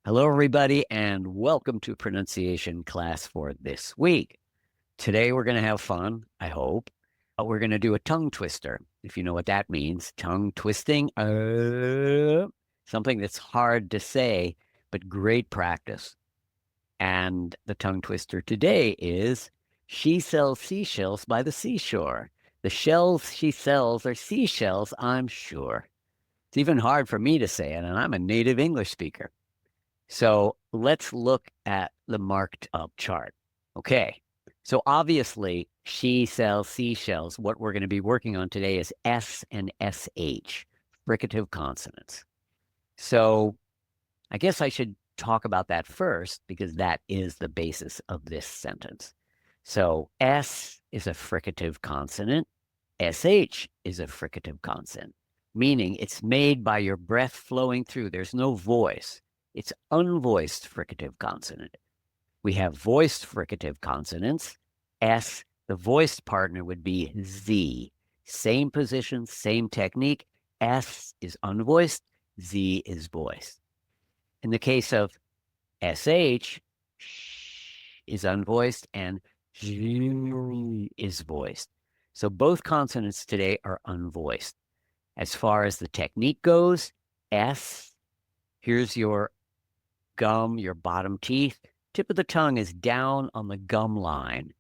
Hello, everybody, and welcome to pronunciation class for this week. Today, we're going to have fun, I hope. We're going to do a tongue twister, if you know what that means. Tongue twisting, something that's hard to say, but great practice. And the tongue twister today is she sells seashells by the seashore. The shells she sells are seashells, I'm sure. It's even hard for me to say it, and I'm a native English speaker. So let's look at the marked up chart. Okay. So obviously, she sells seashells. What we're going to be working on today is S and SH, fricative consonants. So I guess I should talk about that first because that is the basis of this sentence. So S is a fricative consonant. SH is a fricative consonant, meaning it's made by your breath flowing through. There's no voice. It's unvoiced fricative consonant. We have voiced fricative consonants. S, the voiced partner would be Z. Same position, same technique. S is unvoiced, Z is voiced. In the case of SH, is unvoiced and is voiced. So both consonants today are unvoiced. As far as the technique goes, S, here's your gum, your bottom teeth. Tip of the tongue is down on the gum line,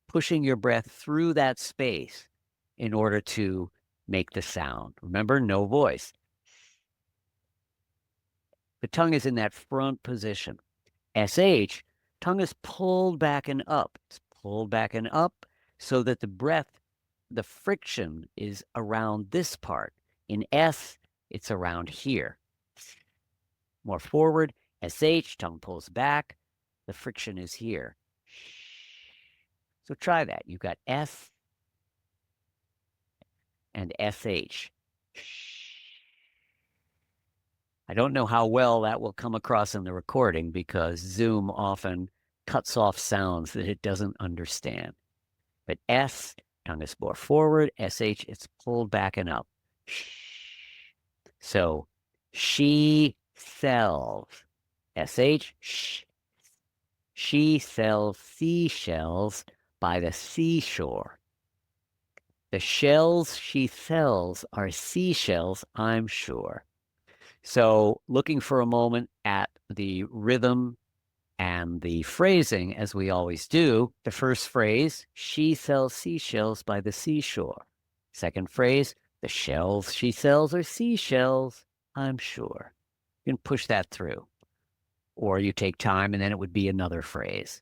pushing your breath through that space in order to make the sound. Remember, no voice. The tongue is in that front position. SH, tongue is pulled back and up. It's pulled back and up so that the breath, the friction is around this part. In S, it's around here. More forward, SH, tongue pulls back. The friction is here. So try that. You've got S and SH. I don't know how well that will come across in the recording because Zoom often cuts off sounds that it doesn't understand. But S, tongue is more forward. SH, it's pulled back and up. So she sells. SH, she sells seashells by the seashore. The shells she sells are seashells, I'm sure. So looking for a moment at the rhythm and the phrasing, as we always do. The first phrase, she sells seashells by the seashore. Second phrase, the shells she sells are seashells, I'm sure. You can push that through. Or you take time and then it would be another phrase.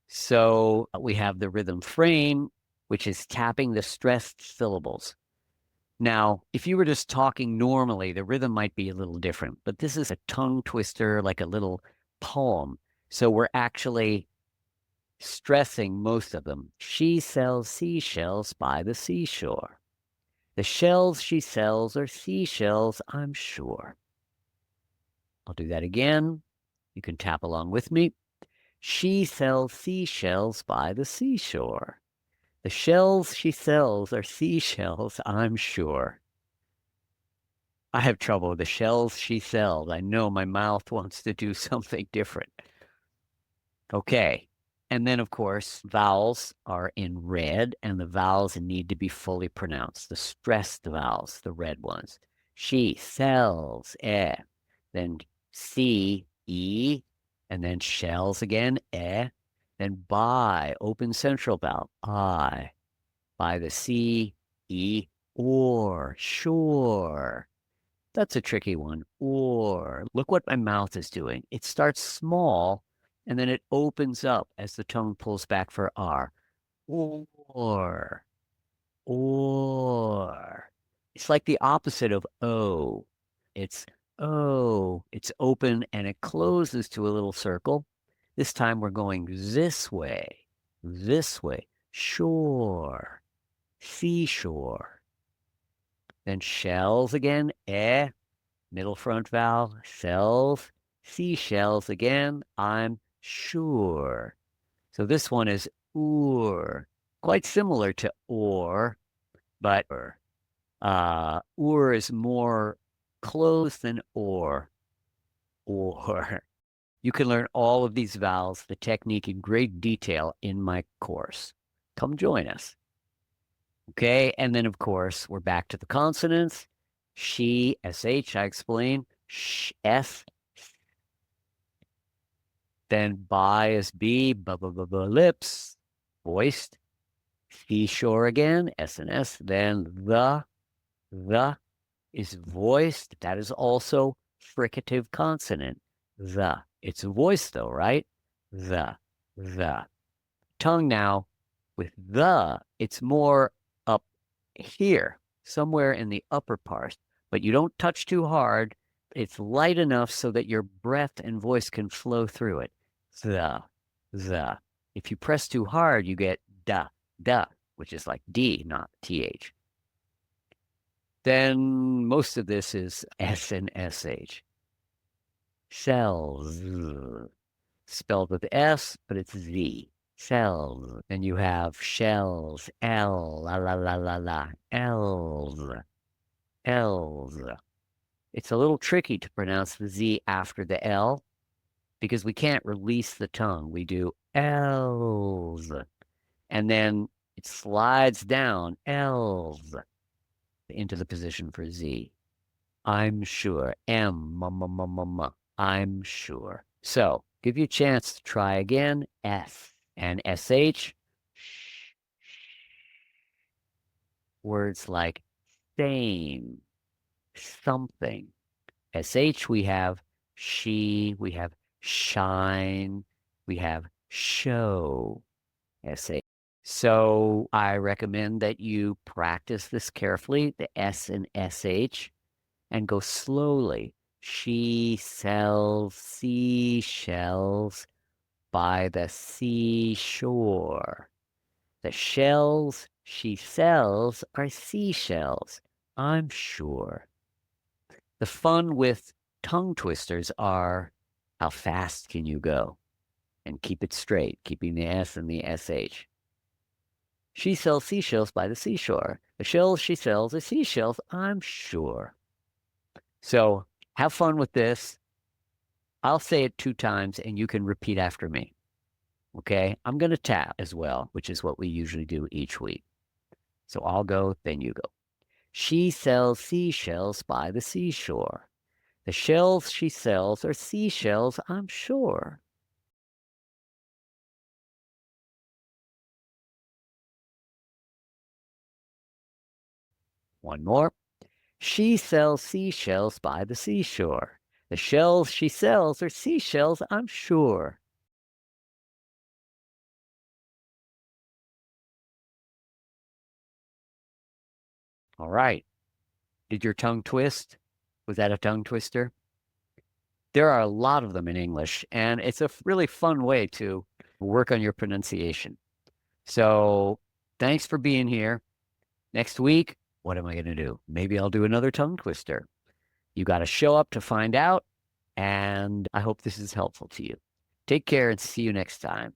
So we have the rhythm frame, which is tapping the stressed syllables. Now, if you were just talking normally, the rhythm might be a little different, but this is a tongue twister, like a little poem. So we're actually stressing most of them. She sells seashells by the seashore. The shells she sells are seashells, I'm sure. I'll do that again. You can tap along with me. She sells seashells by the seashore. The shells she sells are seashells, I'm sure. I have trouble with the shells she sells. I know my mouth wants to do something different. Okay. And then, of course, vowels are in red, and the vowels need to be fully pronounced. The stressed vowels, the red ones. She sells, eh. Then C, E, and then shells again, eh. Then by, open central vowel, I. By the C, E, or, sure. That's a tricky one. Or, look what my mouth is doing. It starts small and then it opens up as the tongue pulls back for R. Or, or. It's like the opposite of O. It's O. It's open and it closes to a little circle. This time we're going this way, this way. Shore, seashore. Then shells again, eh, middle front vowel, cells, seashells again, I'm sure. So this one is quite similar to or, but or is more close than or, or. You can learn all of these vowels, the technique in great detail in my course. Come join us. Okay. And then, of course, we're back to the consonants. She, SH, I explained. Sh, S. Then by is B, lips, voiced. Seashore again, S and S. Then the is voiced. That is also fricative consonant. The. It's voiced though, right? The. Tongue now with the, it's more up here, somewhere in the upper part, but you don't touch too hard. It's light enough so that your breath and voice can flow through it. The. If you press too hard, you get da, which is like D, not TH. Then most of this is S and SH. Cells, spelled with S, but it's Z. Cells. Then you have shells, L, la, L's. It's a little tricky to pronounce the Z after the L because we can't release the tongue. We do L's. And then it slides down, L's, into the position for Z. I'm sure. I'm sure. So give you a chance to try again. S and SH. Words like same, something. SH, we have she, we have shine, we have show. SH. So I recommend that you practice this carefully, the S and SH, and go slowly. She sells seashells by the seashore. The shells she sells are seashells, I'm sure. The fun with tongue twisters are how fast can you go? And keep it straight, keeping the S and the SH. She sells seashells by the seashore. The shells she sells are seashells, I'm sure. So have fun with this. I'll say it 2 times and you can repeat after me. Okay? I'm going to tap as well, which is what we usually do each week. So I'll go, then you go. She sells seashells by the seashore. The shells she sells are seashells, I'm sure. One more. She sells seashells by the seashore. The shells she sells are seashells, I'm sure. All right. Did your tongue twist? Was that a tongue twister? There are a lot of them in English, and it's a really fun way to work on your pronunciation. So thanks for being here. Next week, what am I going to do? Maybe I'll do another tongue twister. You got to show up to find out, and I hope this is helpful to you. Take care and see you next time.